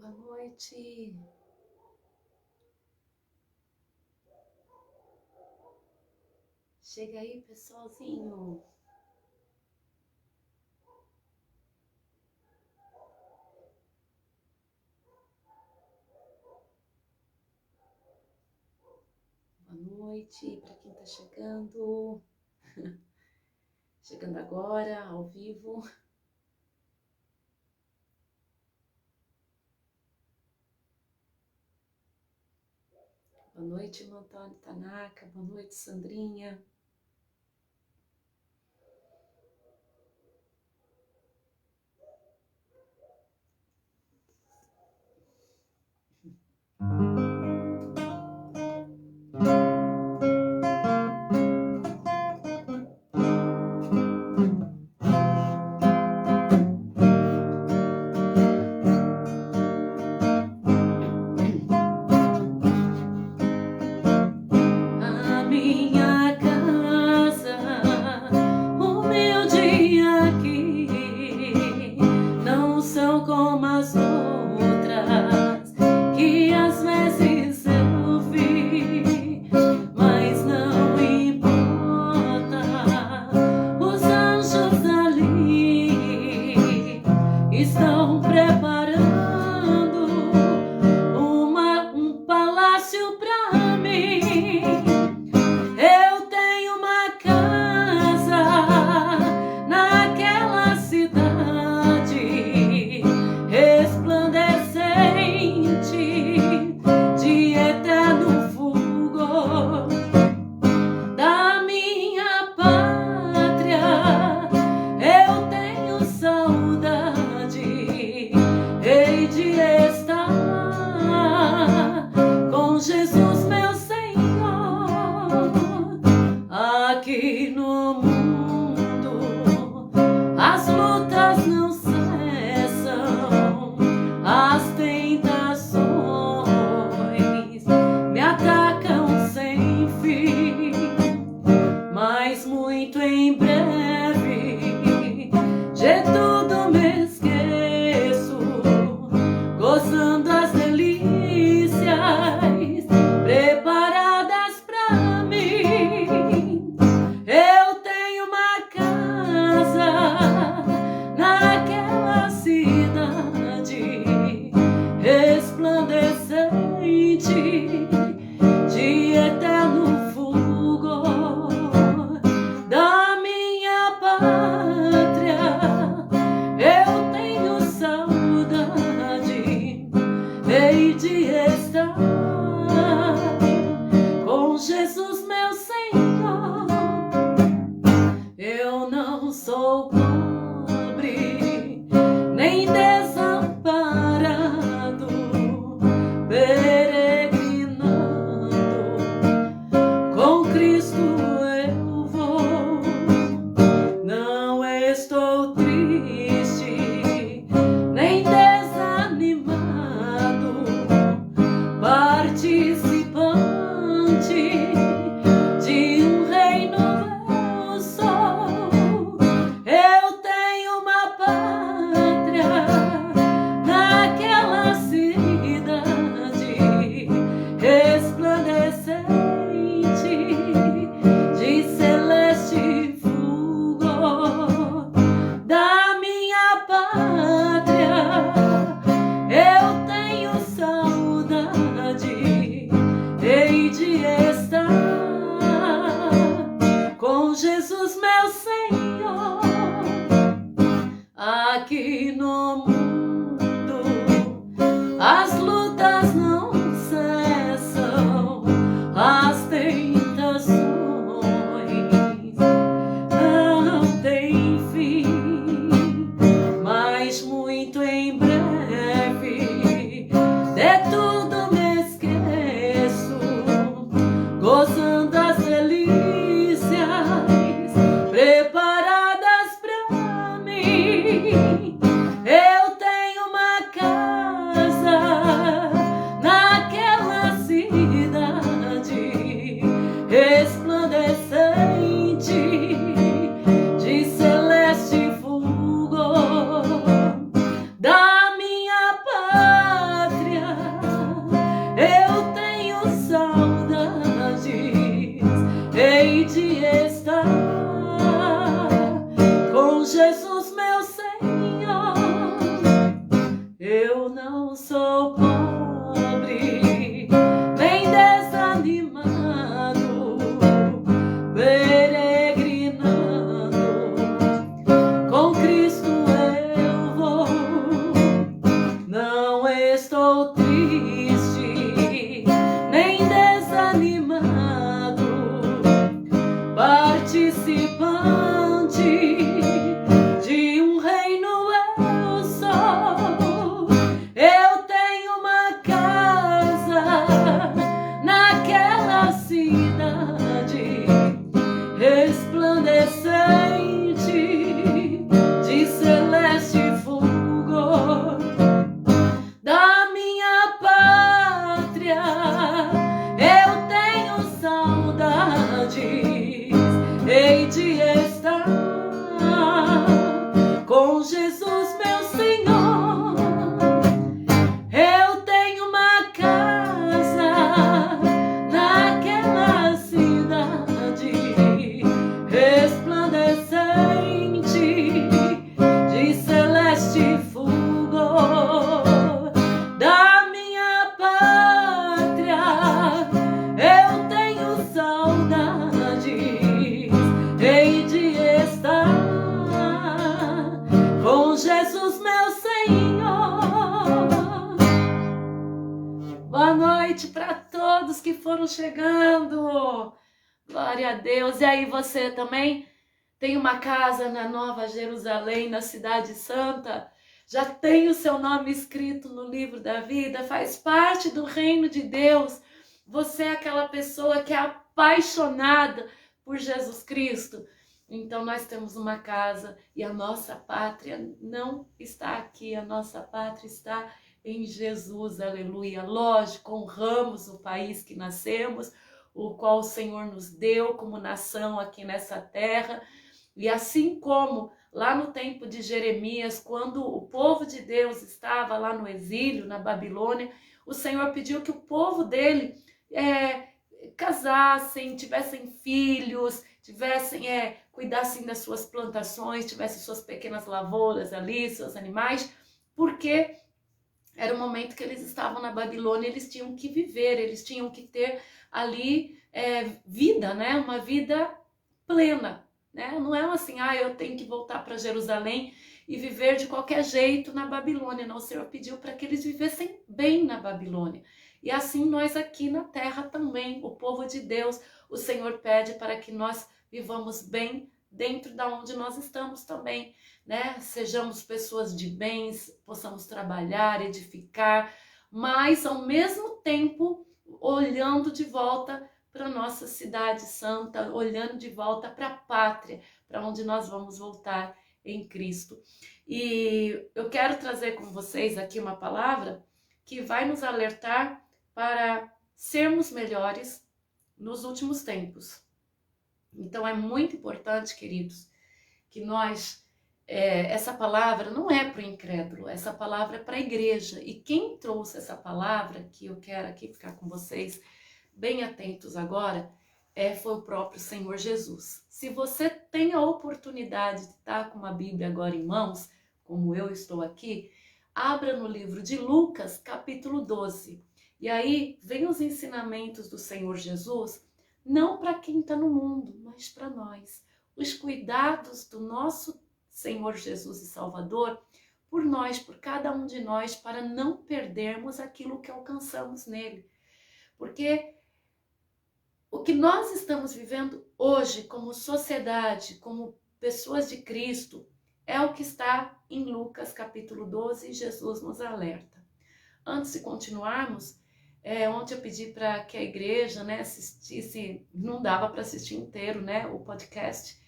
Boa noite. Chega aí, pessoalzinho. Boa noite para quem está chegando. Chegando agora, ao vivo. Boa noite, Antônio Tanaka. Boa noite, Sandrinha. Da minha Jesus, meu Senhor, eu tenho uma casa naquela cidade resplandecente de celeste fulgor da minha pátria. Eu tenho saudades, hei de estar com Jesus, meu Senhor. Boa noite para todos que foram chegando. Glória a Deus. E aí, você também tem uma casa na Nova Jerusalém, na Cidade Santa? Já tem o seu nome escrito no livro da vida? Faz parte do reino de Deus? Você é aquela pessoa que é apaixonada por Jesus Cristo? Então nós temos uma casa e a nossa pátria não está aqui, a nossa pátria está em Jesus, aleluia. Lógico, honramos o país que nascemos, o qual o Senhor nos deu como nação aqui nessa terra. E assim como lá no tempo de Jeremias, quando o povo de Deus estava lá no exílio, na Babilônia, o Senhor pediu que o povo dele casassem, tivessem filhos, cuidassem das suas plantações, tivessem suas pequenas lavouras ali, seus animais, porque era o momento que eles estavam na Babilônia, eles tinham que viver, eles tinham que ter ali vida, né? Uma vida plena, né? Não é assim, eu tenho que voltar para Jerusalém e viver de qualquer jeito na Babilônia. Não, o Senhor pediu para que eles vivessem bem na Babilônia. E assim nós aqui na terra também, o povo de Deus, o Senhor pede para que nós vivamos bem dentro da onde nós estamos também, né? Sejamos pessoas de bens, possamos trabalhar, edificar, mas ao mesmo tempo olhando de volta para nossa cidade santa, olhando de volta para a pátria, para onde nós vamos voltar em Cristo. E eu quero trazer com vocês aqui uma palavra que vai nos alertar para sermos melhores nos últimos tempos. Então é muito importante, queridos, que nós, essa palavra não é para o incrédulo, essa palavra é para a igreja. E quem trouxe essa palavra, que eu quero aqui ficar com vocês bem atentos agora, foi o próprio Senhor Jesus. Se você tem a oportunidade de estar com uma Bíblia agora em mãos, como eu estou aqui, abra no livro de Lucas, capítulo 12. E aí vem os ensinamentos do Senhor Jesus, não para quem está no mundo, mas para nós. Os cuidados do nosso Senhor Jesus e Salvador por nós, por cada um de nós, para não perdermos aquilo que alcançamos nele. Porque o que nós estamos vivendo hoje como sociedade, como pessoas de Cristo, é o que está em Lucas capítulo 12 e Jesus nos alerta. Antes de continuarmos, ontem eu pedi para que a igreja, né, assistisse, não dava para assistir inteiro, né, o podcast,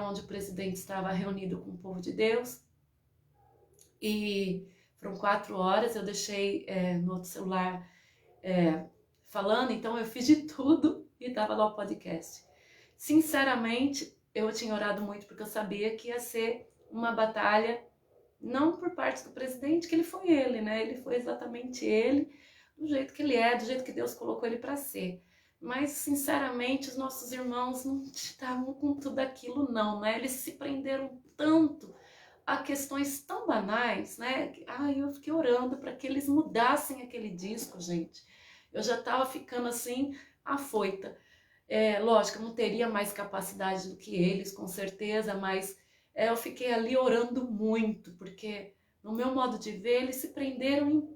onde o presidente estava reunido com o povo de Deus, e foram 4 horas, eu deixei no outro celular falando, então eu fiz de tudo e estava lá o podcast. Sinceramente, eu tinha orado muito porque eu sabia que ia ser uma batalha, não por parte do presidente, que ele foi ele, né, ele foi exatamente ele, do jeito que ele é, do jeito que Deus colocou ele para ser. Mas, sinceramente, os nossos irmãos não estavam com tudo aquilo, não, né? Eles se prenderam tanto a questões tão banais, né? Eu fiquei orando para que eles mudassem aquele disco, gente. Eu já estava ficando assim, afoita. Lógico, eu não teria mais capacidade do que eles, com certeza, mas eu fiquei ali orando muito, porque no meu modo de ver, eles se prenderam em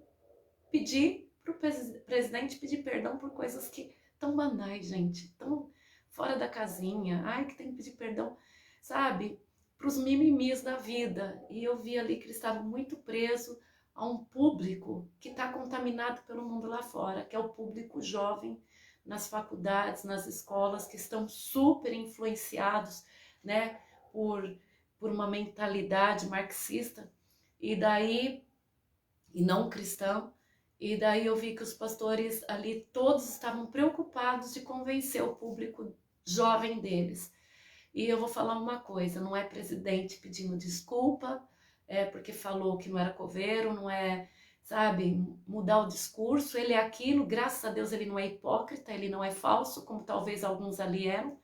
pedir para o presidente pedir perdão por coisas que tão banais, gente, tão fora da casinha. Que tem que pedir perdão, sabe, para os mimimis da vida. E eu vi ali que eles estavam muito presos a um público que está contaminado pelo mundo lá fora, que é o público jovem nas faculdades, nas escolas, que estão super influenciados, né, por uma mentalidade marxista e não cristã. E daí eu vi que os pastores ali todos estavam preocupados de convencer o público jovem deles. E eu vou falar uma coisa, não é presidente pedindo desculpa, porque falou que não era coveiro, não é, sabe, mudar o discurso. Ele é aquilo, graças a Deus ele não é hipócrita, ele não é falso, como talvez alguns ali eram,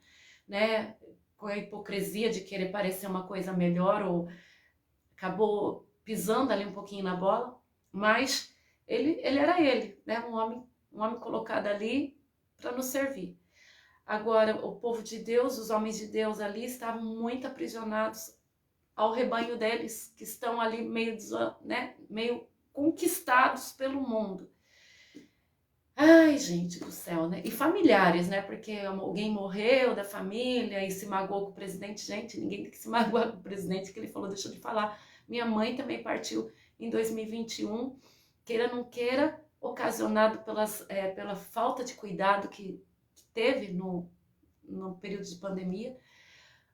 né, com a hipocrisia de querer parecer uma coisa melhor, ou acabou pisando ali um pouquinho na bola, mas ele era ele, né, um homem colocado ali para nos servir. Agora, o povo de Deus, os homens de Deus ali estavam muito aprisionados ao rebanho deles, que estão ali meio, né, meio conquistados pelo mundo. Ai, gente do céu, né? E familiares, né? Porque alguém morreu da família e se magoou com o presidente. Gente, ninguém tem que se magoar com o presidente, que ele falou, deixa eu te falar. Minha mãe também partiu em 2021, queira ou não queira, ocasionado pela falta de cuidado que teve no período de pandemia.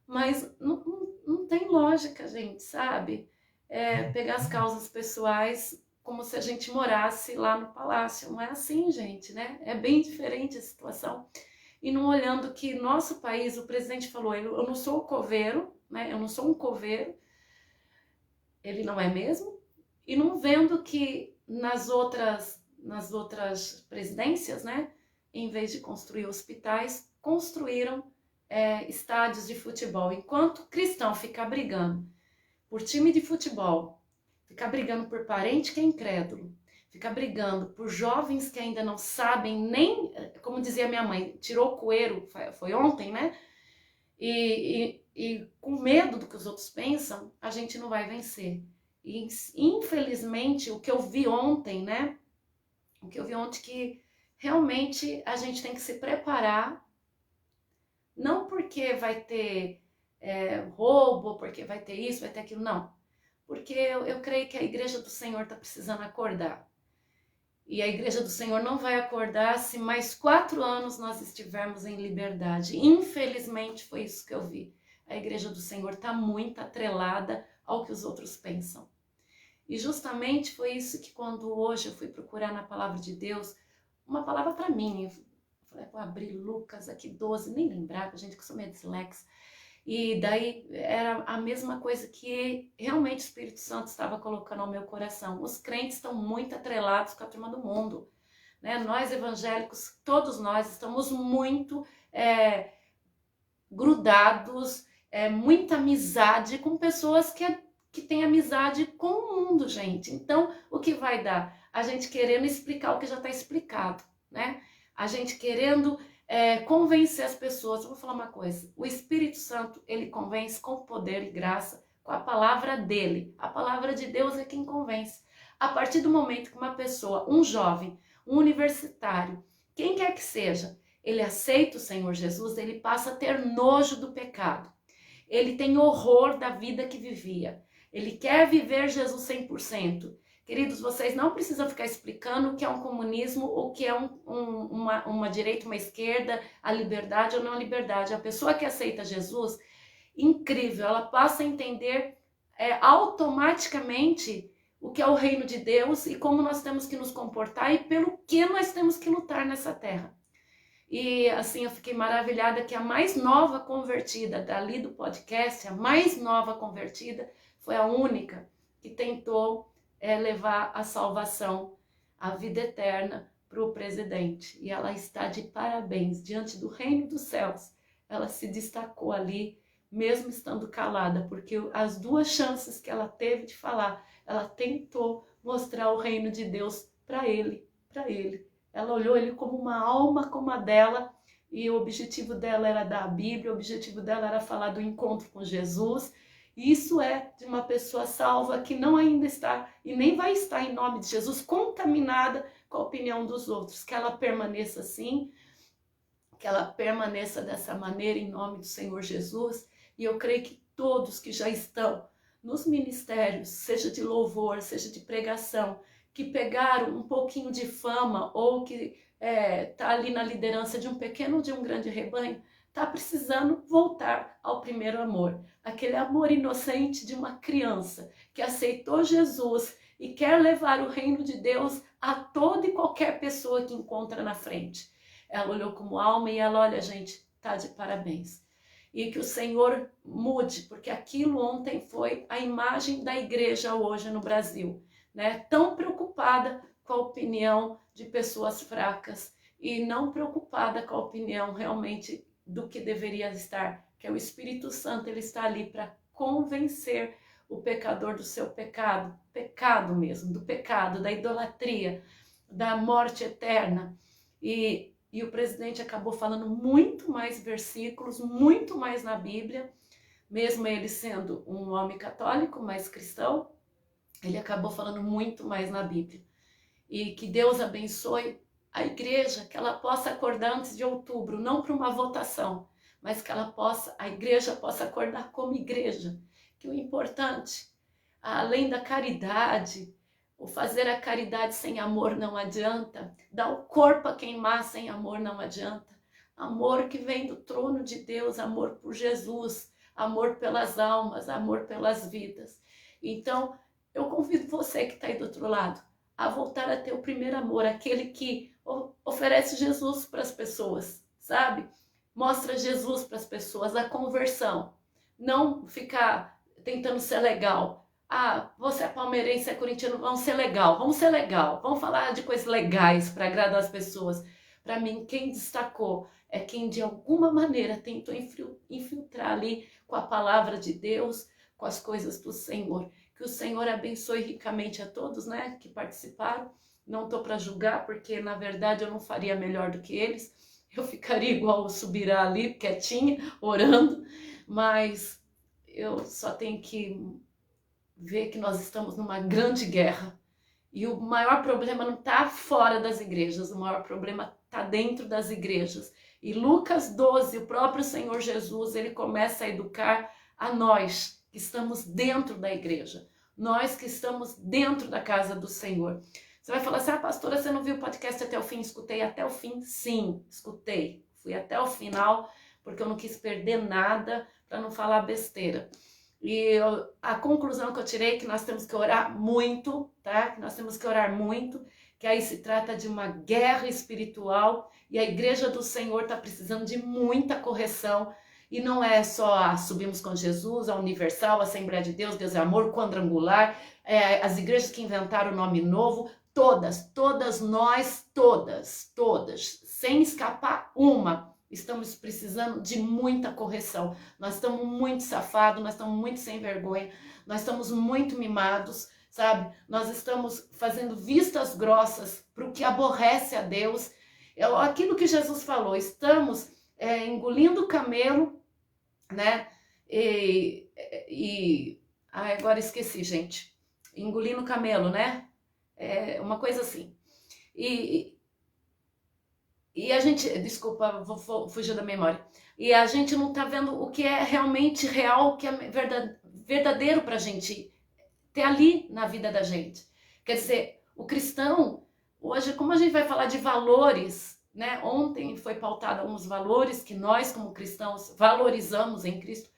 Mas não tem lógica, gente, sabe? Pegar as causas pessoais como se a gente morasse lá no palácio. Não é assim, gente, né? É bem diferente a situação. E não olhando que nosso país, o presidente falou, eu não sou coveiro, né? Eu não sou um coveiro. Ele não é mesmo. E não vendo que nas outras presidências, né? Em vez de construir hospitais, construíram estádios de futebol. Enquanto o cristão fica brigando por time de futebol, fica brigando por parente que é incrédulo, fica brigando por jovens que ainda não sabem nem, como dizia minha mãe, tirou o coeiro, foi ontem, né? E com medo do que os outros pensam, a gente não vai vencer. E infelizmente, o que eu vi ontem, né? O que eu vi ontem que realmente a gente tem que se preparar, não porque vai ter roubo, porque vai ter isso, vai ter aquilo, não. Porque eu creio que a igreja do Senhor está precisando acordar. E a igreja do Senhor não vai acordar se mais 4 anos nós estivermos em liberdade. Infelizmente foi isso que eu vi. A igreja do Senhor está muito atrelada ao que os outros pensam. E justamente foi isso que quando hoje eu fui procurar na palavra de Deus, uma palavra para mim, eu falei, vou abrir Lucas aqui 12, nem lembrava, gente que sou meio dislexa. E daí era a mesma coisa que realmente o Espírito Santo estava colocando ao meu coração. Os crentes estão muito atrelados com a turma do mundo, né? Nós evangélicos, todos nós estamos muito grudados, muita amizade com pessoas que têm amizade com o mundo, gente. Então, o que vai dar? A gente querendo explicar o que já está explicado, né? A gente querendo convencer as pessoas. Eu vou falar uma coisa, o Espírito Santo, ele convence com poder e graça, com a palavra dele. A palavra de Deus é quem convence. A partir do momento que uma pessoa, um jovem, um universitário, quem quer que seja, ele aceita o Senhor Jesus, ele passa a ter nojo do pecado. Ele tem horror da vida que vivia. Ele quer viver Jesus 100%. Queridos, vocês não precisam ficar explicando o que é um comunismo, o que é uma direita, uma esquerda, a liberdade ou não a liberdade. A pessoa que aceita Jesus, incrível, ela passa a entender automaticamente o que é o reino de Deus e como nós temos que nos comportar e pelo que nós temos que lutar nessa terra. E assim, eu fiquei maravilhada que a mais nova convertida dali do podcast, a mais nova convertida, foi a única que tentou levar a salvação, a vida eterna para o presidente. E ela está de parabéns diante do reino dos céus. Ela se destacou ali, mesmo estando calada, porque as 2 chances que ela teve de falar, ela tentou mostrar o reino de Deus para ele, para ele. Ela olhou ele como uma alma como a dela, e o objetivo dela era dar a Bíblia, o objetivo dela era falar do encontro com Jesus. E isso é de uma pessoa salva que não ainda está e nem vai estar em nome de Jesus contaminada com a opinião dos outros. Que ela permaneça assim, que ela permaneça dessa maneira em nome do Senhor Jesus. E eu creio que todos que já estão nos ministérios, seja de louvor, seja de pregação, que pegaram um pouquinho de fama ou que está ali na liderança de um pequeno ou de um grande rebanho, está precisando voltar ao primeiro amor. Aquele amor inocente de uma criança que aceitou Jesus e quer levar o reino de Deus a toda e qualquer pessoa que encontra na frente. Ela olhou como alma e ela, olha gente, tá de parabéns. e que o Senhor mude, porque aquilo ontem foi a imagem da igreja hoje no Brasil, né? Tão preocupada com a opinião de pessoas fracas e não preocupada com a opinião realmente do que deveria estar, que é o Espírito Santo. Ele está ali para convencer o pecador do seu pecado, pecado mesmo, do pecado, da idolatria, da morte eterna. E o presidente acabou falando muito mais versículos, muito mais na Bíblia, mesmo ele sendo um homem católico, mas cristão, ele acabou falando muito mais na Bíblia. E que Deus abençoe a igreja, que ela possa acordar antes de outubro, não para uma votação, mas que a igreja possa acordar como igreja, que o importante, além da caridade, o fazer a caridade sem amor não adianta, dar o corpo a queimar sem amor não adianta. Amor que vem do trono de Deus, amor por Jesus, amor pelas almas, amor pelas vidas. Então, eu convido você que está aí do outro lado a voltar a ter o primeiro amor, aquele que oferece Jesus para as pessoas, sabe? Mostra Jesus para as pessoas, a conversão. Não ficar tentando ser legal. Ah, você é palmeirense, é corintiano, vamos ser legal, vamos falar de coisas legais para agradar as pessoas. Para mim, quem destacou é quem de alguma maneira tentou infiltrar ali com a palavra de Deus, com as coisas do Senhor. Que o Senhor abençoe ricamente a todos, né, que participaram. Não estou para julgar, porque na verdade eu não faria melhor do que eles. Eu ficaria igual o Subirá ali, quietinha, orando. Mas eu só tenho que ver que nós estamos numa grande guerra. E o maior problema não está fora das igrejas, o maior problema está dentro das igrejas. E Lucas 12, o próprio Senhor Jesus, ele começa a educar a nós que estamos dentro da igreja, nós que estamos dentro da casa do Senhor. Você vai falar assim, pastora, você não viu o podcast até o fim? Escutei até o fim? Sim, escutei. Fui até o final, porque eu não quis perder nada para não falar besteira. E a conclusão que eu tirei é que nós temos que orar muito, tá? Que nós temos que orar muito, que aí se trata de uma guerra espiritual e a igreja do Senhor está precisando de muita correção. E não é só Subimos com Jesus, a Universal, a Assembleia de Deus, Deus é Amor, Quadrangular, as igrejas que inventaram o nome novo, todas nós, todas, sem escapar uma, estamos precisando de muita correção. Nós estamos muito safados, nós estamos muito sem vergonha, nós estamos muito mimados, sabe? Nós estamos fazendo vistas grossas para o que aborrece a Deus. Aquilo que Jesus falou, estamos engolindo o camelo, né? Agora esqueci, gente. Engolindo o camelo, né? Uma coisa assim. E a gente, desculpa, vou fugir da memória. E a gente não tá vendo o que é realmente real, o que é verdadeiro pra gente ter ali na vida da gente. Quer dizer, o cristão, hoje, como a gente vai falar de valores, né? Ontem foi pautado alguns valores que nós, como cristãos, valorizamos em Cristo.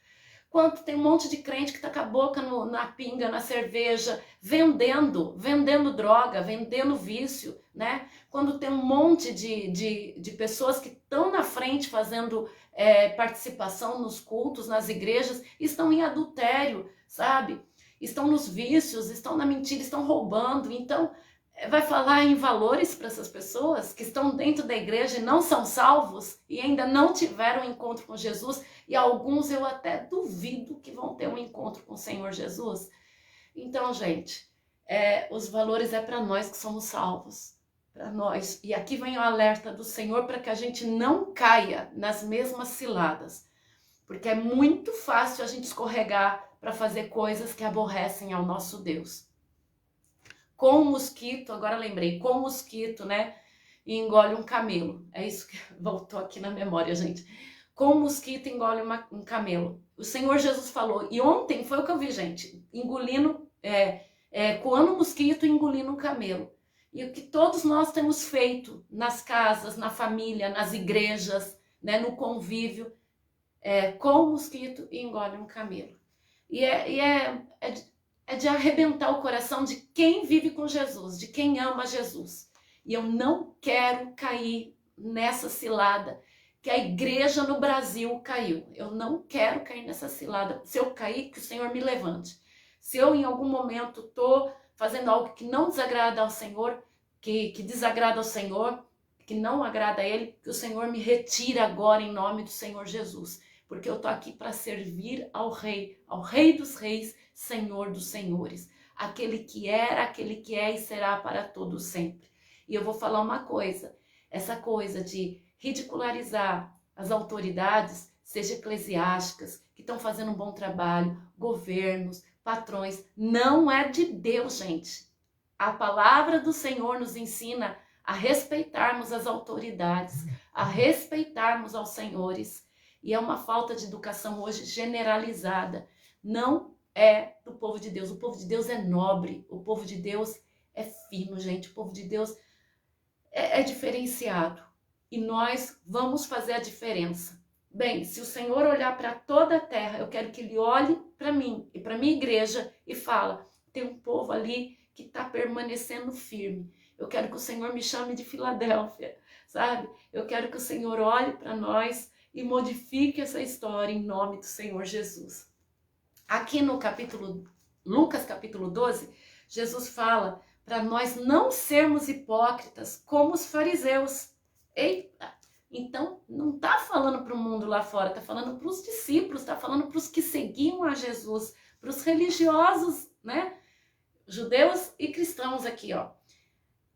Quanto tem um monte de crente que tá com a boca na pinga, na cerveja, vendendo droga, vendendo vício, né? Quando tem um monte de pessoas que estão na frente fazendo participação nos cultos, nas igrejas, estão em adultério, sabe? Estão nos vícios, estão na mentira, estão roubando. Então, vai falar em valores para essas pessoas que estão dentro da igreja e não são salvos e ainda não tiveram um encontro com Jesus, e alguns eu até duvido que vão ter um encontro com o Senhor Jesus. Então, gente, os valores é para nós que somos salvos, para nós. E aqui vem o alerta do Senhor para que a gente não caia nas mesmas ciladas, porque é muito fácil a gente escorregar para fazer coisas que aborrecem ao nosso Deus. Com o mosquito, agora lembrei, com o mosquito, né? E engole um camelo. É isso que voltou aqui na memória, gente. Com o mosquito engole um camelo. O Senhor Jesus falou, e ontem foi o que eu vi, gente, engolindo, coando um mosquito e engolindo um camelo. E o que todos nós temos feito nas casas, na família, nas igrejas, né, no convívio, com o mosquito e engole um camelo. E é de arrebentar o coração de quem vive com Jesus, de quem ama Jesus. E eu não quero cair nessa cilada que a igreja no Brasil caiu. Eu não quero cair nessa cilada. Se eu cair, que o Senhor me levante. Se eu em algum momento estou fazendo algo que não desagrada ao Senhor, que desagrada ao Senhor, que não agrada a Ele, que o Senhor me retire agora em nome do Senhor Jesus. Porque eu estou aqui para servir ao Rei dos Reis, Senhor dos Senhores. Aquele que era, aquele que é e será para todo sempre. E eu vou falar uma coisa, essa coisa de ridicularizar as autoridades, seja eclesiásticas, que estão fazendo um bom trabalho, governos, patrões, não é de Deus, gente. A palavra do Senhor nos ensina a respeitarmos as autoridades, a respeitarmos aos senhores. E é uma falta de educação hoje generalizada. Não é do povo de Deus. O povo de Deus é nobre, o povo de Deus é fino, gente. O povo de Deus é diferenciado. E nós vamos fazer a diferença. Bem, se o Senhor olhar para toda a terra, eu quero que Ele olhe para mim e para minha igreja e fala, tem um povo ali que está permanecendo firme. Eu quero que o Senhor me chame de Filadélfia, sabe? Eu quero que o Senhor olhe para nós e modifique essa história em nome do Senhor Jesus. Aqui no Lucas capítulo 12, Jesus fala para nós não sermos hipócritas como os fariseus. Eita! Então, não está falando para o mundo lá fora, está falando para os discípulos, está falando para os que seguiam a Jesus, para os religiosos, né? Judeus e cristãos aqui, ó.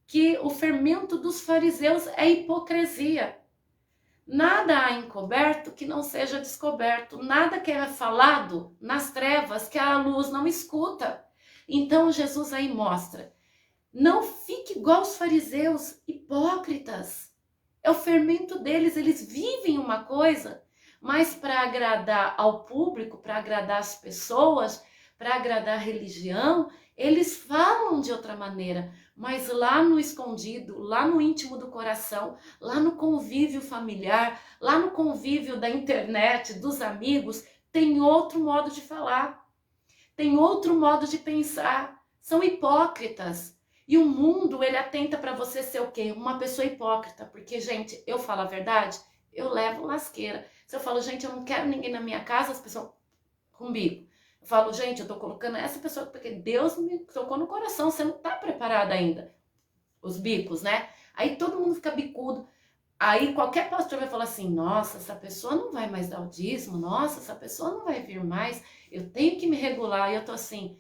Que o fermento dos fariseus é hipocrisia. Nada há encoberto que não seja descoberto, nada que é falado nas trevas que a luz não escuta. Então, Jesus aí mostra, não fique igual os fariseus, hipócritas. É o fermento deles, eles vivem uma coisa, mas para agradar ao público, para agradar as pessoas, para agradar a religião, eles falam de outra maneira, mas lá no escondido, lá no íntimo do coração, lá no convívio familiar, lá no convívio da internet, dos amigos, tem outro modo de falar, tem outro modo de pensar, são hipócritas. E o mundo, ele atenta para você ser o quê? Uma pessoa hipócrita. Porque, gente, eu falo a verdade, eu levo lasqueira. Se eu falo, gente, eu não quero ninguém na minha casa, as pessoas comigo. Eu falo, gente, eu tô colocando essa pessoa porque Deus me tocou no coração, você não tá preparada ainda. Os bicos, né? Aí todo mundo fica bicudo. Aí qualquer pastor vai falar assim, nossa, essa pessoa não vai mais dar o dízimo, nossa, essa pessoa não vai vir mais, eu tenho que me regular. E eu tô assim...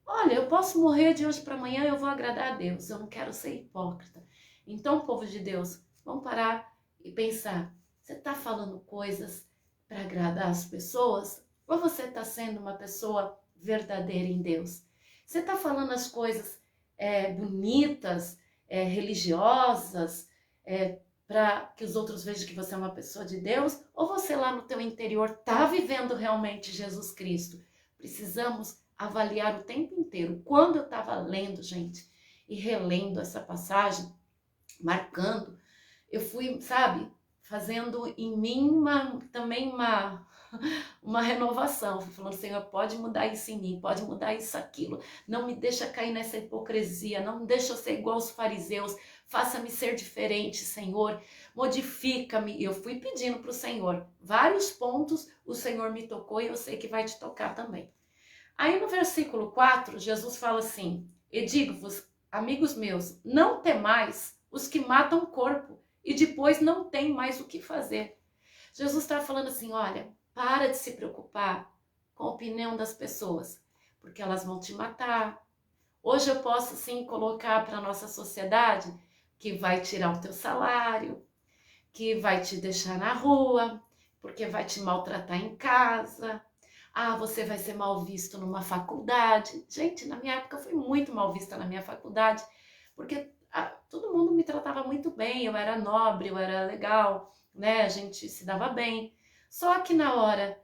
Olha, eu posso morrer de hoje para amanhã, eu vou agradar a Deus, eu não quero ser hipócrita. Então, povo de Deus, vamos parar e pensar, você está falando coisas para agradar as pessoas? Ou você está sendo uma pessoa verdadeira em Deus? Você está falando as coisas bonitas, religiosas, para que os outros vejam que você é uma pessoa de Deus? Ou você lá no teu interior está vivendo realmente Jesus Cristo? Precisamos avaliar o tempo inteiro. Quando eu estava lendo, gente, e relendo essa passagem, marcando, eu fui, sabe, fazendo em mim também uma renovação. Fui falando, Senhor, pode mudar isso em mim, pode mudar isso, aquilo. Não me deixa cair nessa hipocrisia, não me deixa eu ser igual aos fariseus. Faça-me ser diferente, Senhor. Modifica-me. Eu fui pedindo para o Senhor. Vários pontos o Senhor me tocou e eu sei que vai te tocar também. Aí no versículo 4, Jesus fala assim, e digo-vos, amigos meus, não temais os que matam o corpo e depois não tem mais o que fazer. Jesus está falando assim, olha, para de se preocupar com a opinião das pessoas, porque elas vão te matar. Hoje eu posso sim colocar para a nossa sociedade que vai tirar o teu salário, que vai te deixar na rua, porque vai te maltratar em casa. Ah, você vai ser mal visto numa faculdade. Gente, na minha época eu fui muito mal vista na minha faculdade, porque todo mundo me tratava muito bem, eu era nobre, eu era legal, né? A gente se dava bem. Só que na hora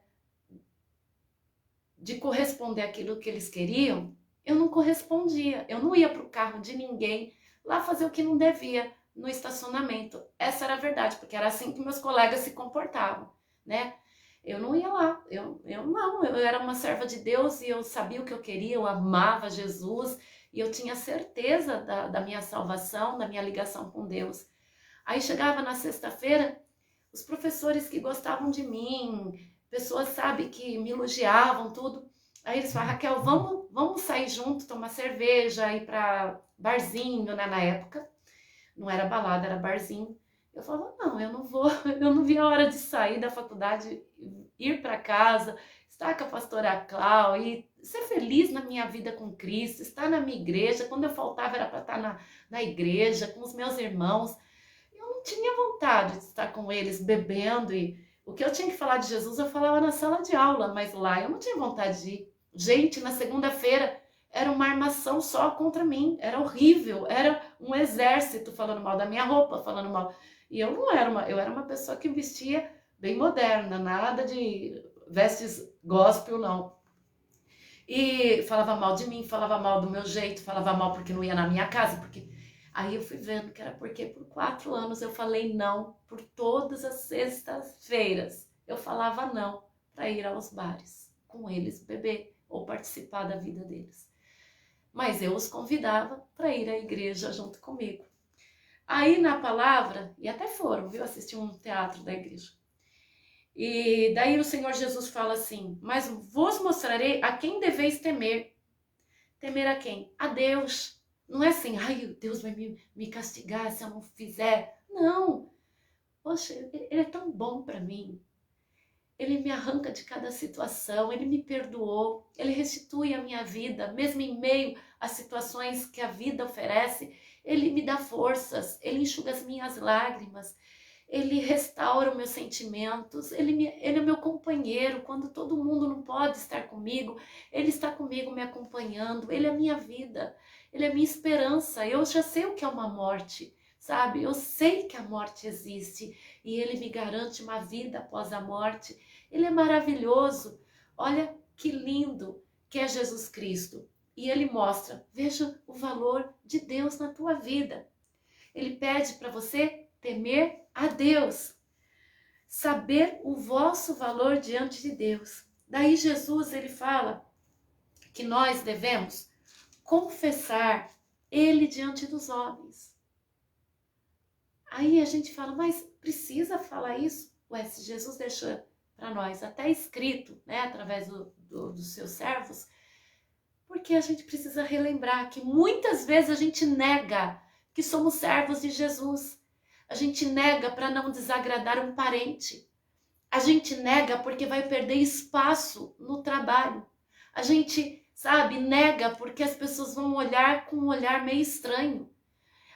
de corresponder àquilo que eles queriam, eu não correspondia. Eu não ia para o carro de ninguém lá fazer o que não devia no estacionamento. Essa era a verdade, porque era assim que meus colegas se comportavam, né? Eu não ia lá, eu era uma serva de Deus e eu sabia o que eu queria, eu amava Jesus e eu tinha certeza da minha salvação, da minha ligação com Deus. Aí chegava na sexta-feira, os professores que gostavam de mim, pessoas, sabe, que me elogiavam, tudo. Aí eles falaram, Raquel, vamos sair junto, tomar cerveja, ir para barzinho, né, na época. Não era balada, era barzinho. Eu falava, não, eu não vou, eu não vi a hora de sair da faculdade, ir para casa, estar com a pastora Clau e ser feliz na minha vida com Cristo, estar na minha igreja. Quando eu faltava era para estar na igreja, com os meus irmãos. Eu não tinha vontade de estar com eles bebendo e o que eu tinha que falar de Jesus eu falava na sala de aula, mas lá eu não tinha vontade de ir. Gente, na segunda-feira era uma armação só contra mim, era horrível, era um exército falando mal da minha roupa, falando mal. E eu não era eu era uma pessoa que vestia bem moderna, nada de vestes gospel, não. E falava mal de mim, falava mal do meu jeito, falava mal porque não ia na minha casa, porque aí eu fui vendo que era porque por 4 anos eu falei não por todas as sextas-feiras. Eu falava não para ir aos bares com eles, beber ou participar da vida deles. Mas eu os convidava para ir à igreja junto comigo. Aí na palavra, e até foram, viu, assistir um teatro da igreja. E daí o Senhor Jesus fala assim, mas vos mostrarei a quem deveis temer. Temer a quem? A Deus. Não é assim, ai, Deus vai me castigar se eu não fizer. Não. Poxa, ele é tão bom para mim. Ele me arranca de cada situação, ele me perdoou, ele restitui a minha vida, mesmo em meio às situações que a vida oferece, ele me dá forças, ele enxuga as minhas lágrimas, ele restaura os meus sentimentos, ele é meu companheiro, quando todo mundo não pode estar comigo, ele está comigo me acompanhando, ele é a minha vida, ele é a minha esperança, eu já sei o que é uma morte, sabe? Eu sei que a morte existe e ele me garante uma vida após a morte. Ele é maravilhoso. Olha que lindo que é Jesus Cristo. E ele mostra, veja o valor de Deus na tua vida. Ele pede para você temer a Deus, saber o vosso valor diante de Deus. Daí Jesus, ele fala que nós devemos confessar ele diante dos homens. Aí a gente fala, mas precisa falar isso? Ué, se Jesus deixou para nós até escrito, né, através dos seus servos, porque a gente precisa relembrar que muitas vezes a gente nega que somos servos de Jesus. A gente nega para não desagradar um parente. A gente nega porque vai perder espaço no trabalho. A gente, sabe, nega porque as pessoas vão olhar com um olhar meio estranho.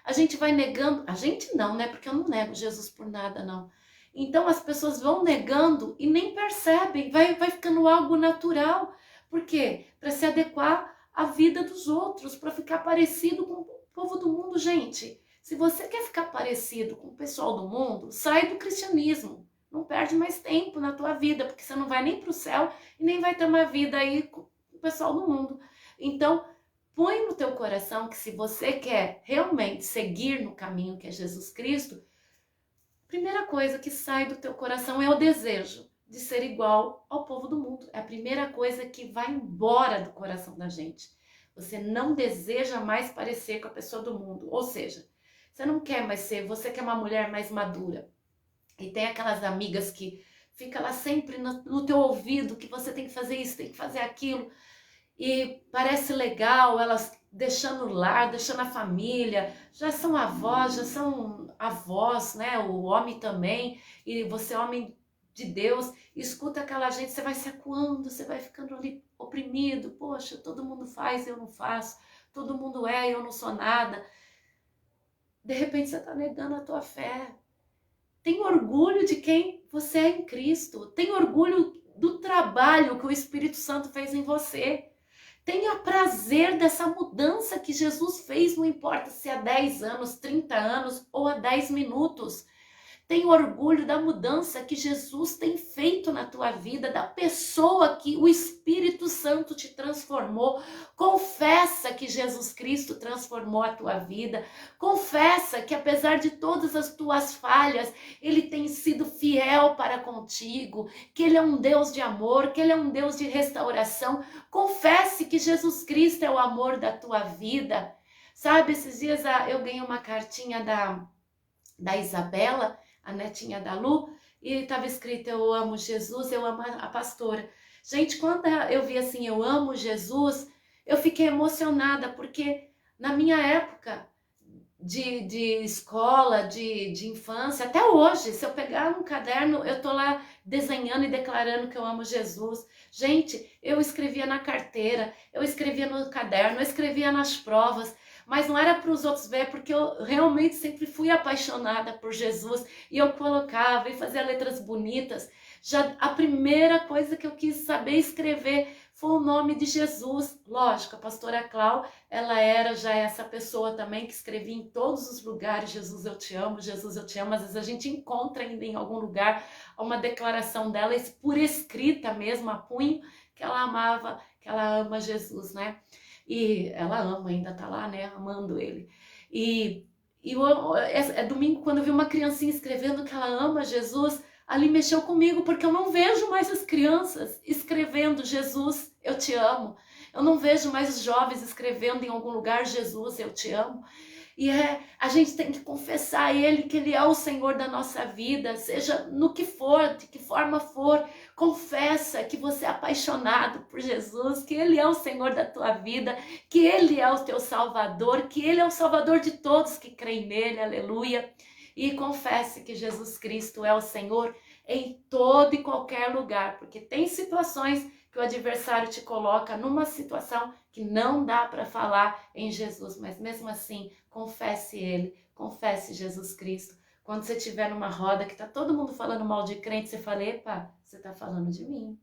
A gente vai negando, a gente não, né? Porque eu não nego Jesus por nada, não. Então as pessoas vão negando e nem percebem, vai ficando algo natural. Por quê? Para se adequar à vida dos outros, para ficar parecido com o povo do mundo. Gente, se você quer ficar parecido com o pessoal do mundo, sai do cristianismo. Não perde mais tempo na tua vida, porque você não vai nem para o céu e nem vai ter uma vida aí com o pessoal do mundo. Então, põe no teu coração que se você quer realmente seguir no caminho que é Jesus Cristo, a primeira coisa que sai do teu coração é o desejo de ser igual ao povo do mundo. É a primeira coisa que vai embora do coração da gente. Você não deseja mais parecer com a pessoa do mundo. Ou seja, você não quer mais ser, você quer uma mulher mais madura. E tem aquelas amigas que ficam lá sempre no teu ouvido, que você tem que fazer isso, tem que fazer aquilo. E parece legal, elas deixando o lar, deixando a família, já são avós, né? O homem também, e você é homem de Deus, escuta aquela gente, você vai se acuando, você vai ficando ali oprimido, poxa, todo mundo faz, eu não faço, todo mundo é, eu não sou nada. De repente você está negando a tua fé. Tem orgulho de quem você é em Cristo, tem orgulho do trabalho que o Espírito Santo fez em você. Tenha prazer dessa mudança que Jesus fez, não importa se há 10 anos, 30 anos ou há 10 minutos. Tenha orgulho da mudança que Jesus tem feito na tua vida, da pessoa que o Espírito Santo te transformou. Confessa que Jesus Cristo transformou a tua vida. Confessa que apesar de todas as tuas falhas, Ele tem sido fiel para contigo, que Ele é um Deus de amor, que Ele é um Deus de restauração. Confesse que Jesus Cristo é o amor da tua vida. Sabe, esses dias eu ganhei uma cartinha da Isabela, a netinha da Lu, e estava escrito: eu amo Jesus, eu amo a pastora. Gente, quando eu vi assim, eu amo Jesus, eu fiquei emocionada, porque na minha época de escola, de infância, até hoje, se eu pegar um caderno, eu tô lá desenhando e declarando que eu amo Jesus. Gente, eu escrevia na carteira, eu escrevia no caderno, eu escrevia nas provas, mas não era para os outros ver, porque eu realmente sempre fui apaixonada por Jesus, e eu colocava e fazia letras bonitas. Já a primeira coisa que eu quis saber escrever foi o nome de Jesus. Lógico, a pastora Clau, ela era já essa pessoa também que escrevia em todos os lugares: Jesus eu te amo, Jesus eu te amo. Às vezes a gente encontra ainda em algum lugar uma declaração dela, por escrita mesmo, a punho, que ela amava, que ela ama Jesus, né? E ela ama, ainda tá lá, né, amando ele. É domingo, quando eu vi uma criancinha escrevendo que ela ama Jesus, ali mexeu comigo, porque eu não vejo mais as crianças escrevendo: Jesus, eu te amo. Eu não vejo mais os jovens escrevendo em algum lugar: Jesus, eu te amo. E a gente tem que confessar a Ele que Ele é o Senhor da nossa vida, seja no que for, de que forma for. Confessa que você é apaixonado por Jesus, que Ele é o Senhor da tua vida, que Ele é o teu Salvador, que Ele é o Salvador de todos que creem nele, aleluia. E confesse que Jesus Cristo é o Senhor em todo e qualquer lugar, porque tem situações que o adversário te coloca numa situação que não dá para falar em Jesus, mas mesmo assim, confesse Ele, confesse Jesus Cristo. Quando você estiver numa roda que tá todo mundo falando mal de crente, você fala: epa, você tá falando de mim.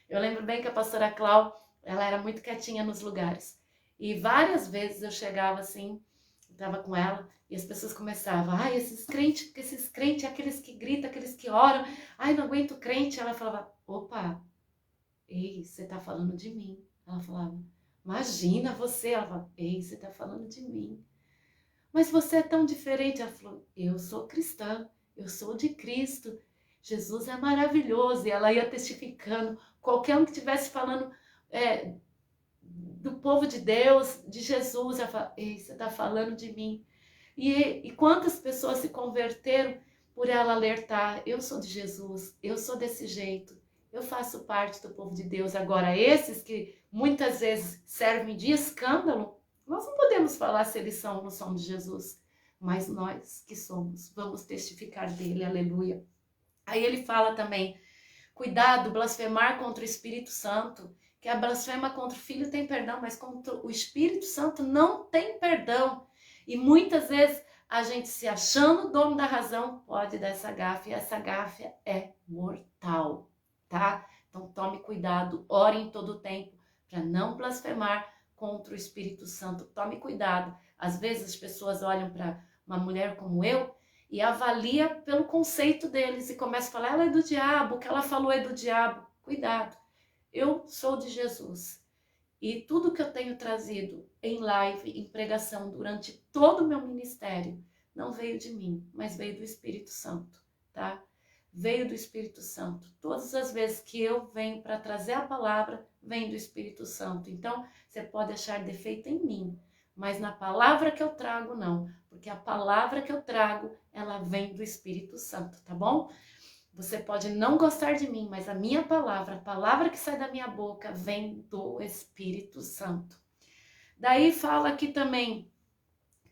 Eu lembro bem que a pastora Clau, ela era muito quietinha nos lugares, e várias vezes eu chegava assim, estava com ela, e as pessoas começavam: ai, esses crentes, aqueles que gritam, aqueles que oram, ai, não aguento crente. Ela falava: opa, ei, você tá falando de mim. Ela falava: imagina você. Ela falava: ei, você tá falando de mim. Mas você é tão diferente. Ela falou: eu sou cristã, eu sou de Cristo, Jesus é maravilhoso. E ela ia testificando. Qualquer um que estivesse falando do povo de Deus, de Jesus, ela falava: ei, você tá falando de mim. E quantas pessoas se converteram por ela alertar: eu sou de Jesus, eu sou desse jeito, eu faço parte do povo de Deus. Agora, esses que muitas vezes servem de escândalo, nós não podemos falar se eles são ou não são de Jesus, mas nós que somos, vamos testificar dele, aleluia. Aí ele fala também: cuidado, blasfemar contra o Espírito Santo, que a blasfema contra o Filho tem perdão, mas contra o Espírito Santo não tem perdão. E muitas vezes a gente, se achando dono da razão, pode dar essa gafe, e essa gafe é mortal, tá? Então tome cuidado, ore em todo o tempo para não blasfemar contra o Espírito Santo. Tome cuidado. Às vezes as pessoas olham para uma mulher como eu e avalia pelo conceito deles e começa a falar: ela é do diabo, o que ela falou é do diabo. Cuidado, eu sou de Jesus. E tudo que eu tenho trazido em live, em pregação, durante todo o meu ministério, não veio de mim, mas veio do Espírito Santo, tá? Veio do Espírito Santo. Todas as vezes que eu venho para trazer a palavra, vem do Espírito Santo. Então, você pode achar defeito em mim, mas na palavra que eu trago, não. Porque a palavra que eu trago, ela vem do Espírito Santo, tá bom? Você pode não gostar de mim, mas a minha palavra, a palavra que sai da minha boca, vem do Espírito Santo. Daí fala aqui também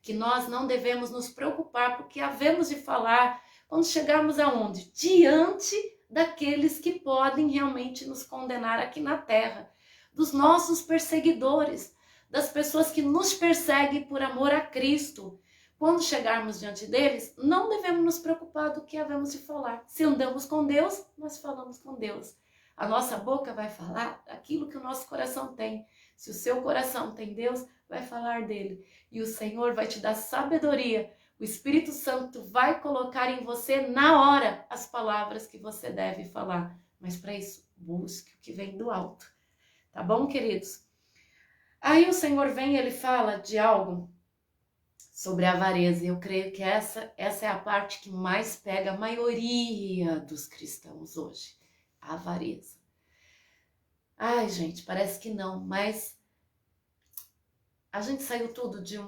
que nós não devemos nos preocupar, porque havemos de falar quando chegarmos aonde? Diante daqueles que podem realmente nos condenar aqui na terra, dos nossos perseguidores, das pessoas que nos perseguem por amor a Cristo. Quando chegarmos diante deles, não devemos nos preocupar do que havemos de falar. Se andamos com Deus, nós falamos com Deus. A nossa boca vai falar aquilo que o nosso coração tem. Se o seu coração tem Deus, vai falar dele. E o Senhor vai te dar sabedoria. O Espírito Santo vai colocar em você na hora as palavras que você deve falar. Mas para isso, busque o que vem do alto. Tá bom, queridos? Aí o Senhor vem e ele fala de algo sobre a avareza. Eu creio que essa é a parte que mais pega a maioria dos cristãos hoje. A avareza. Ai, gente, parece que não, mas a gente saiu tudo de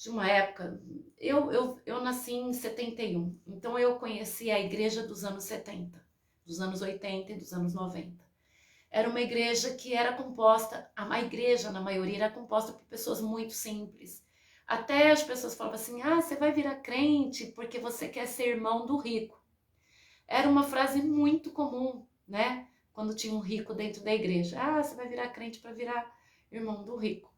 de uma época, eu nasci em 71, então eu conheci a igreja dos anos 70, dos anos 80 e dos anos 90. Era uma igreja que era composta, a igreja na maioria era composta por pessoas muito simples. Até as pessoas falavam assim, você vai virar crente porque você quer ser irmão do rico. Era uma frase muito comum, né? Quando tinha um rico dentro da igreja. Você vai virar crente para virar irmão do rico.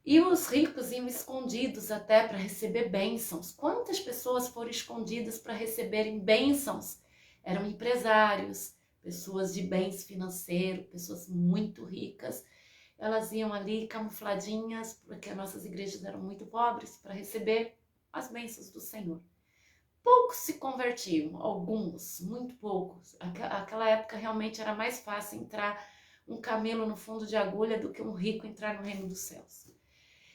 E os ricos iam escondidos até para receber bênçãos. Quantas pessoas foram escondidas para receberem bênçãos? Eram empresários, pessoas de bens financeiros, pessoas muito ricas. Elas iam ali camufladinhas, porque as nossas igrejas eram muito pobres, para receber as bênçãos do Senhor. Poucos se convertiam, alguns, muito poucos. Aquela época realmente era mais fácil entrar um camelo no fundo de agulha do que um rico entrar no reino dos céus.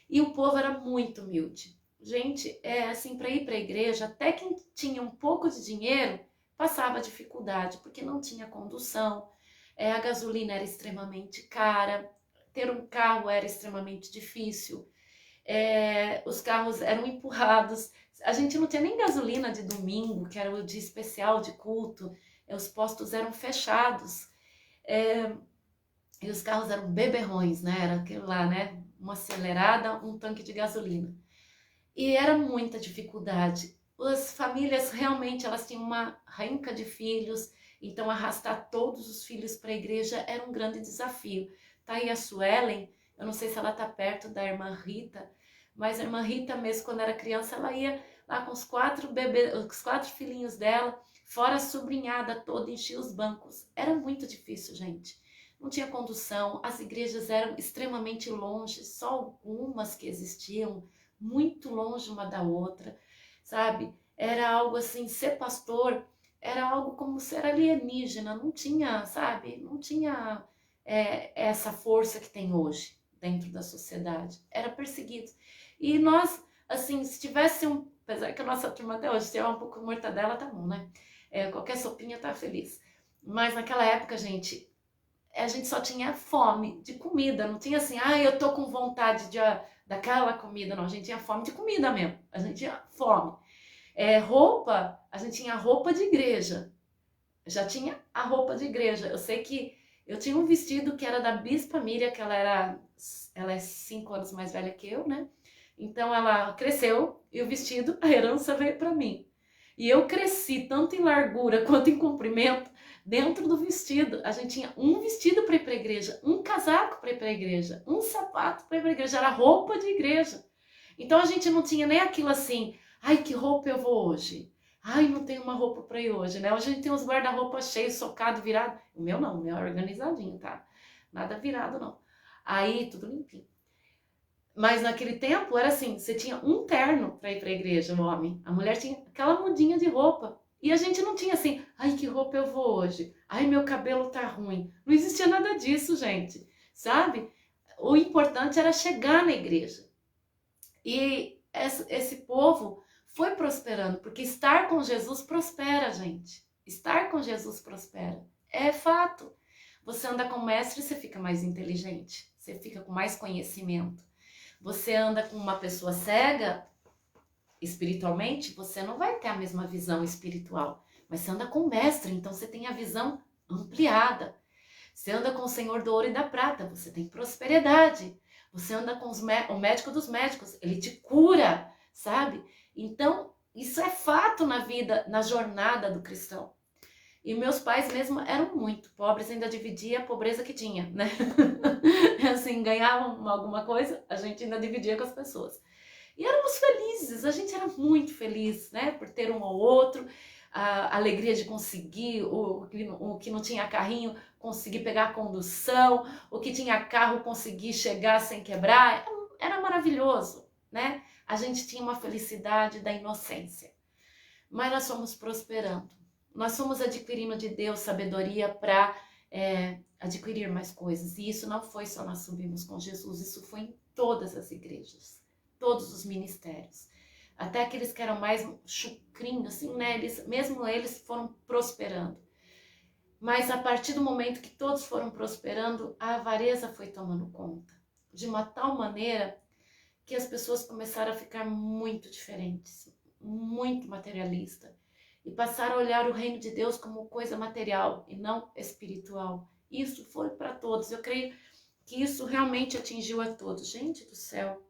E o povo era muito humilde. Gente, assim, para ir para a igreja, até quem tinha um pouco de dinheiro passava dificuldade, porque não tinha condução, a gasolina era extremamente cara, ter um carro era extremamente difícil, os carros eram empurrados, a gente não tinha nem gasolina de domingo, que era o dia especial de culto, os postos eram fechados, e os carros eram beberrões, né? Era aquilo lá, né? Uma acelerada, um tanque de gasolina. E era muita dificuldade. As famílias realmente, elas tinham uma renca de filhos, então arrastar todos os filhos para a igreja era um grande desafio. Tá aí a Suelen, eu não sei se ela tá perto da irmã Rita, mas a irmã Rita mesmo, quando era criança, ela ia lá com os 4 filhinhos dela, fora a sobrinhada toda, enchia os bancos. Era muito difícil, gente. Não tinha condução, as igrejas eram extremamente longe, só algumas que existiam, muito longe uma da outra, sabe? Era algo assim, ser pastor era algo como ser alienígena, não tinha, sabe? Não tinha essa força que tem hoje dentro da sociedade. Era perseguido. E nós, assim, se tivesse apesar que a nossa turma até hoje, se tiver um pouco de mortadela, tá bom, né? Qualquer sopinha tá feliz. Mas naquela época, gente, a gente só tinha fome de comida, não tinha assim, eu tô com vontade daquela comida, não, a gente tinha fome de comida mesmo, a gente tinha fome. Roupa, a gente tinha roupa de igreja, já tinha a roupa de igreja, eu sei que eu tinha um vestido que era da Bispa Miriam, que ela é 5 anos mais velha que eu, né, então ela cresceu e o vestido, a herança veio para mim. E eu cresci tanto em largura quanto em comprimento dentro do vestido. A gente tinha um vestido para ir para a igreja, um casaco para ir para a igreja, um sapato para ir para a igreja, era roupa de igreja. Então a gente não tinha nem aquilo assim, que roupa eu vou hoje? Não tenho uma roupa para ir hoje, né? Hoje a gente tem uns guarda-roupa cheios, socado, virado. O meu não, o meu é organizadinho, tá? Nada virado, não. Aí, tudo limpinho. Mas naquele tempo era assim, você tinha um terno para ir para a igreja, o homem. A mulher tinha aquela mudinha de roupa. E a gente não tinha assim, que roupa eu vou hoje? Meu cabelo tá ruim. Não existia nada disso, gente. Sabe? O importante era chegar na igreja. E esse povo foi prosperando, porque estar com Jesus prospera, gente. Estar com Jesus prospera. É fato. Você anda com o mestre, você fica mais inteligente. Você fica com mais conhecimento. Você anda com uma pessoa cega, espiritualmente, você não vai ter a mesma visão espiritual. Mas você anda com o mestre, então você tem a visão ampliada. Você anda com o Senhor do ouro e da prata, você tem prosperidade. Você anda com o médico dos médicos, ele te cura, sabe? Então, isso é fato na vida, na jornada do cristão. E meus pais mesmo eram muito pobres, ainda dividia a pobreza que tinha, né? Assim, ganhavam alguma coisa, a gente ainda dividia com as pessoas. E éramos felizes, a gente era muito feliz, né? Por ter um ao outro, a alegria de conseguir, o que não tinha carrinho, conseguir pegar a condução, o que tinha carro, conseguir chegar sem quebrar, era maravilhoso, né? A gente tinha uma felicidade da inocência. Mas nós fomos prosperando. Nós fomos adquirindo de Deus sabedoria para adquirir mais coisas. E isso não foi só nós subimos com Jesus, isso foi em todas as igrejas, todos os ministérios. Até aqueles que eram mais chucrinhos, assim, né? Mesmo eles foram prosperando. Mas a partir do momento que todos foram prosperando, a avareza foi tomando conta. De uma tal maneira que as pessoas começaram a ficar muito diferentes, muito materialista, e passaram a olhar o reino de Deus como coisa material e não espiritual. Isso foi para todos. Eu creio que isso realmente atingiu a todos. Gente do céu,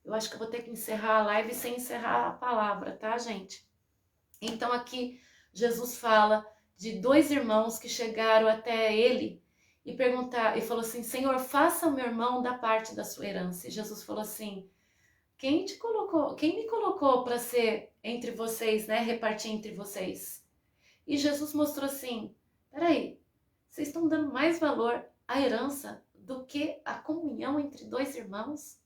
eu acho que eu vou ter que encerrar a live sem encerrar a palavra, tá, gente? Então aqui Jesus fala de dois irmãos que chegaram até ele e falou assim: Senhor, faça o meu irmão da parte da sua herança. E Jesus falou assim: quem me colocou para ser entre vocês, né, repartir entre vocês? E Jesus mostrou assim: peraí, vocês estão dando mais valor à herança do que a comunhão entre dois irmãos?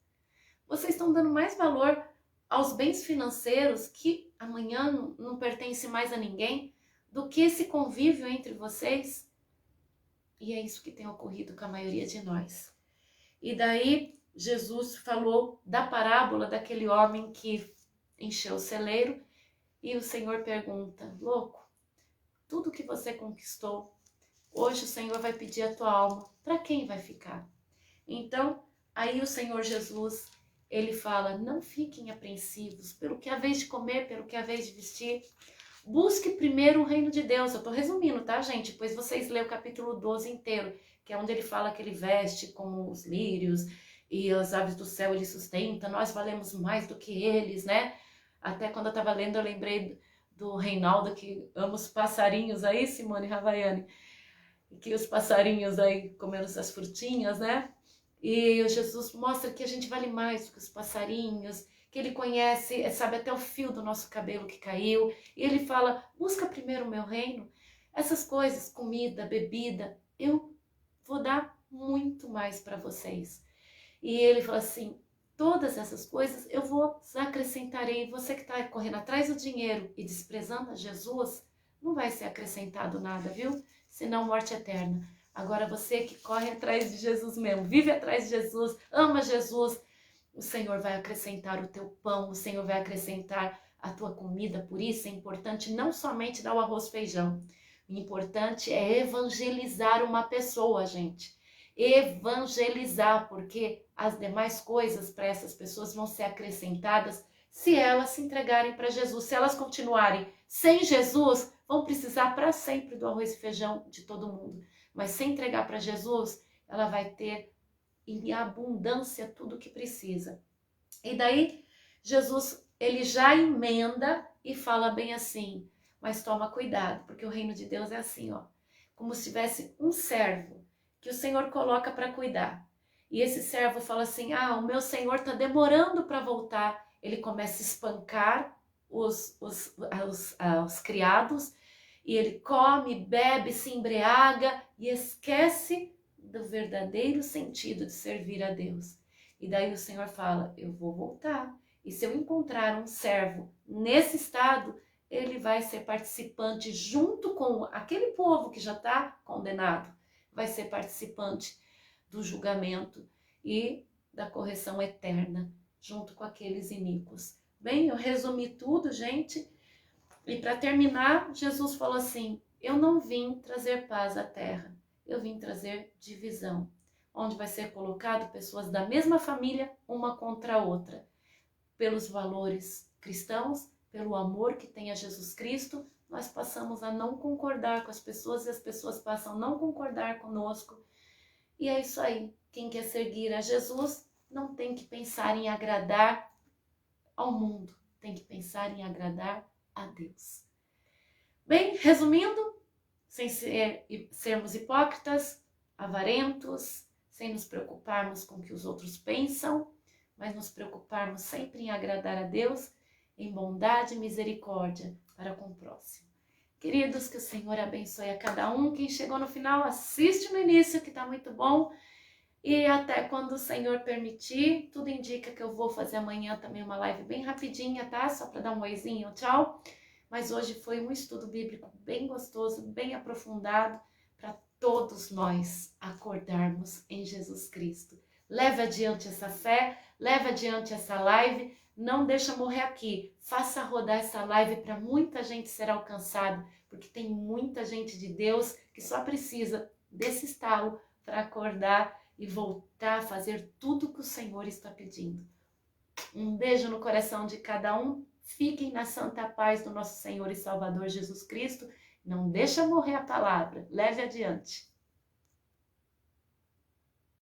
Vocês estão dando mais valor aos bens financeiros que amanhã não pertence mais a ninguém do que esse convívio entre vocês? E é isso que tem ocorrido com a maioria de nós. E daí Jesus falou da parábola daquele homem que encheu o celeiro e o Senhor pergunta: louco, tudo que você conquistou, hoje o Senhor vai pedir a tua alma, para quem vai ficar? Então, aí o Senhor Jesus, ele fala: não fiquem apreensivos pelo que é a vez de comer, pelo que é a vez de vestir. Busque primeiro o reino de Deus. Eu estou resumindo, tá, gente? Depois vocês lêem o capítulo 12 inteiro, que é onde ele fala que ele veste como os lírios e as aves do céu ele sustenta. Nós valemos mais do que eles, né? Até quando eu estava lendo, eu lembrei do Reinaldo, que ama os passarinhos aí, Simone Ravaiani, que os passarinhos aí comendo essas frutinhas, né? E o Jesus mostra que a gente vale mais do que os passarinhos, que ele conhece, sabe até o fio do nosso cabelo que caiu. E ele fala: busca primeiro o meu reino. Essas coisas, comida, bebida, eu vou dar muito mais para vocês. E ele fala assim: todas essas coisas eu vou acrescentarei. Você que está correndo atrás do dinheiro e desprezando a Jesus, não vai ser acrescentado nada, viu? Senão morte eterna. Agora você que corre atrás de Jesus mesmo, vive atrás de Jesus, ama Jesus, o Senhor vai acrescentar o teu pão, o Senhor vai acrescentar a tua comida. Por isso é importante não somente dar o arroz e feijão. O importante é evangelizar uma pessoa, gente. Evangelizar, porque as demais coisas para essas pessoas vão ser acrescentadas se elas se entregarem para Jesus. Se elas continuarem sem Jesus, vão precisar para sempre do arroz e feijão de todo mundo. Mas se entregar para Jesus, ela vai ter em abundância tudo o que precisa. E daí, Jesus, ele já emenda e fala bem assim: mas toma cuidado, porque o reino de Deus é assim, ó, como se tivesse um servo que o Senhor coloca para cuidar. E esse servo fala assim: o meu Senhor está demorando para voltar. Ele começa a espancar os criados, e ele come, bebe, se embriaga e esquece do verdadeiro sentido de servir a Deus. E daí o Senhor fala: eu vou voltar. E se eu encontrar um servo nesse estado, ele vai ser participante junto com aquele povo que já está condenado. Vai ser participante do julgamento e da correção eterna, junto com aqueles iníquos. Bem, eu resumi tudo, gente. E para terminar, Jesus falou assim: eu não vim trazer paz à terra, eu vim trazer divisão, onde vai ser colocado pessoas da mesma família, uma contra a outra, pelos valores cristãos, pelo amor que tem a Jesus Cristo. Nós passamos a não concordar com as pessoas e as pessoas passam a não concordar conosco. E é isso aí. Quem quer seguir a Jesus não tem que pensar em agradar ao mundo, tem que pensar em agradar a Deus. Bem, resumindo, sem sermos hipócritas, avarentos, sem nos preocuparmos com o que os outros pensam, mas nos preocuparmos sempre em agradar a Deus, em bondade e misericórdia para com o próximo. Queridos, que o Senhor abençoe a cada um. Quem chegou no final, assiste no início, que está muito bom. E até quando o Senhor permitir, tudo indica que eu vou fazer amanhã também uma live bem rapidinha, tá? Só para dar um oizinho, tchau. Mas hoje foi um estudo bíblico bem gostoso, bem aprofundado, para todos nós acordarmos em Jesus Cristo. Leve adiante essa fé, leve adiante essa live, não deixa morrer aqui. Faça rodar essa live para muita gente ser alcançada, porque tem muita gente de Deus que só precisa desse estalo para acordar e voltar a fazer tudo que o Senhor está pedindo. Um beijo no coração de cada um. Fiquem na santa paz do nosso Senhor e Salvador Jesus Cristo. Não deixa morrer a palavra. Leve adiante.